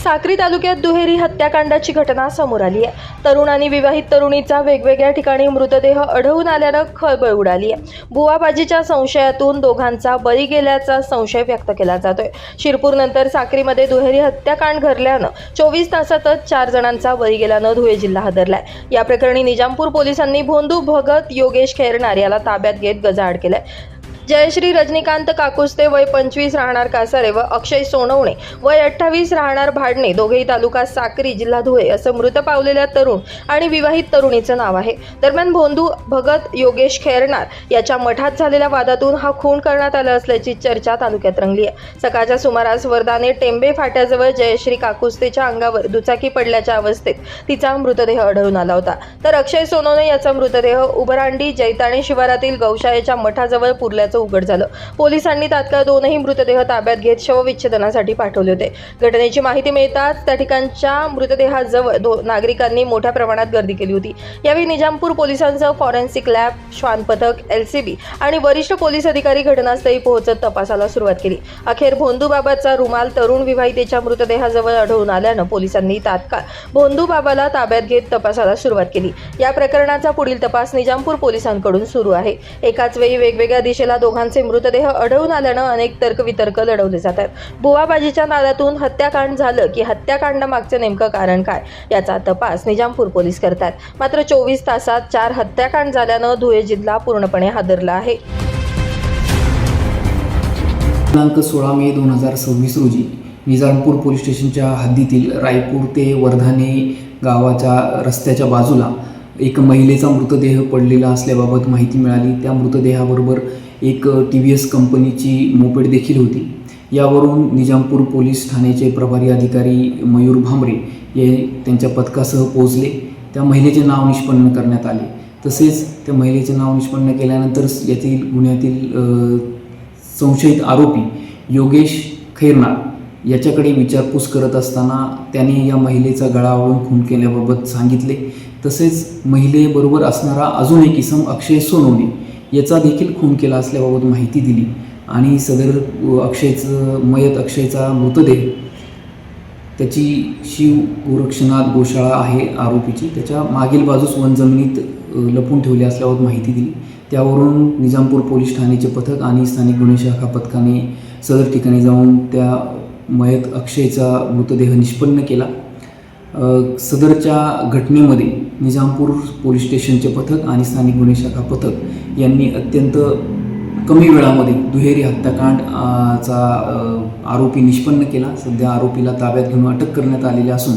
साक्री तालुक्यात दुहेरी हत्याकांडाची घटना समोर आली आहे। तरुण आणि विवाहित तरुणीचा वेगवेगळ्या ठिकाणी मृतदेह आढळून आल्यानं खळबळ उडाली आहे। बुवाबाजीच्या संशयातून दोघांचा बळी गेल्याचा संशय व्यक्त केला जातोय। शिरपूरनंतर साक्रीमध्ये दुहेरी हत्याकांड घडल्यानं 24 तासातच 4 जणांचा बळी गेल्यानं धुळे जिल्हा हादरलाय। या प्रकरणी निजामपूर पोलिसांनी भोंदू भगत योगेश खैरनार याला ताब्यात घेत गजाआड केलाय। जयश्री रजनीकांत काकुस्ते वय 25 राहणार कासारे व अक्षय सोनवणे वय 28 राहणार भाडणे दोघेही तालुका साक्री जिल्हा धुळे असं मृत पावलेल्या तरुण आणि विवाहित तरुणीचं नाव आहे। दरम्यान भोंदू भगत योगेश खैरनार याच्या मठात झालेल्या वादातून हा खून करण्यात आला असल्याची चर्चा तालुक्यात रंगली आहे। सकाळच्या सुमारास वर्धाने टेंबे फाट्याजवळ जयश्री काकुस्तेच्या अंगावर दुचाकी पडल्याच्या अवस्थेत तिचा मृतदेह आढळून आला होता, तर अक्षय सोनवणे याचा मृतदेह उबरांडी जैताणी शिवारातील गौशाळेच्या मठाजवळ पुरल्याचं उघड झालं। पोलिसांनी तात्काळ दोनही मृतदेह ताब्यात घेत शवविच्छेदनासाठी पाठवले होते। घटनेची माहिती मिळताच त्या ठिकाणच्या मृतदेहाजवळ नागरिकांनी मोठ्या प्रमाणात गर्दी केली होती। यावेळी निजामपूर पोलिसांसह फॉरेन्सिक लॅब, श्वान पथक, LCB आणि वरिष्ठ पोलीस अधिकारी घटनास्थळी पोहोचत तपासाला सुरुवात केली। अखेर भोंदूबाबाचा रुमाल तरुण विवाहितेच्या मृतदेहाजवळ आढळून आल्यानं पोलिसांनी तात्काळ भोंदूबाबाला ताब्यात घेत तपासाला सुरुवात केली। या प्रकरणाचा पुढील तपास निजामपूर पोलिसांकडून सुरू आहे। एकाच वेळी वेगवेगळ्या दिशेला दोघांचे मृतदेह आढळून आल्यानं अनेक तर्कवितर्क लढवले जात आहेत। बुवाबाजीच्या नादातून हत्याकांड झालं की हत्याकांडामागचं नेमकं कारण काय याचा तपास निजामपूर पोलीस करतात। मात्र 24 तासात 4 हत्याकांड झाल्यानं धुळे जिल्हा पूर्णपणे हादरला आहे। दिनांक 16 मे 2026 रोजी निजामपूर पोलीस स्टेशनच्या हद्दीतील रायपूर ते वर्धाने गावाच्या रस्त्याच्या बाजूला एक महिलेचा मृतदेह पडलेला असल्याबाबत माहिती मिळाली। त्या मृतदेहाबरोबर एक TVS कंपनीची मोपेड देखील होती। यावरून निजामपूर पोलीस ठाण्याचे प्रभारी अधिकारी मयूर भामरे हे त्यांच्या पथकासह पोहोचले। त्या महिलेचे नाव निष्पन्न करण्यात आले। तसेच त्या महिलेचे नाव निष्पन्न केल्यानंतर यातील गुन्ह्यातील संशयित आरोपी योगेश खैरनार याच्याकडे विचारपूस करत असताना त्याने या महिलेचा गळा आवळून खून केल्याबाबत सांगितले। तसेच महिलेबरोबर असणारा अजून एक इसम अक्षय सोनवणे याचा देखील खून केला असल्याबाबत माहिती दिली आणि सदर अक्षयचा मृतदेह त्याची शिव गोरक्षनाथ गोशाळा आहे आरोपीची, त्याच्या मागील बाजूस वनजमिनीत लपून ठेवले असल्याबाबत माहिती दिली। त्यावरून निजामपूर पोलीस ठाण्याचे पथक आणि स्थानिक गुन्हे शाखा पथकाने सदर ठिकाणी जाऊन त्या मयत अक्षयचा मृतदेह निष्पन्न केला। सदरच्या घटनेमध्ये निजामपूर पोलीस स्टेशनचे पथक आणि स्थानिक गुन्हे शाखा पथक यांनी अत्यंत कमी वेळामध्ये दुहेरी हत्याकांडचा आरोपी निष्पन्न केला। सध्या आरोपीला ताब्यात घेऊन अटक करण्यात आलेली असून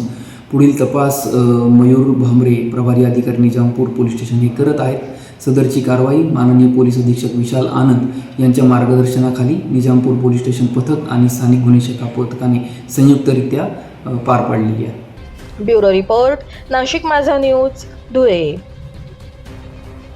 पुढील तपास मयूर भामरे प्रभारी अधिकारी निजामपूर पोलीस स्टेशन हे करत आहेत। सदरची कारवाई माननीय पोलीस अधीक्षक विशाल आनंद यांच्या मार्गदर्शनाखाली निजामपूर पोलीस स्टेशन पथक आणि स्थानिक गुन्हे शाखा पथकाने संयुक्तरित्या पार पाडलेली आहे। ब्युरो रिपोर्ट, नाशिक माझा न्यूज, धुळे।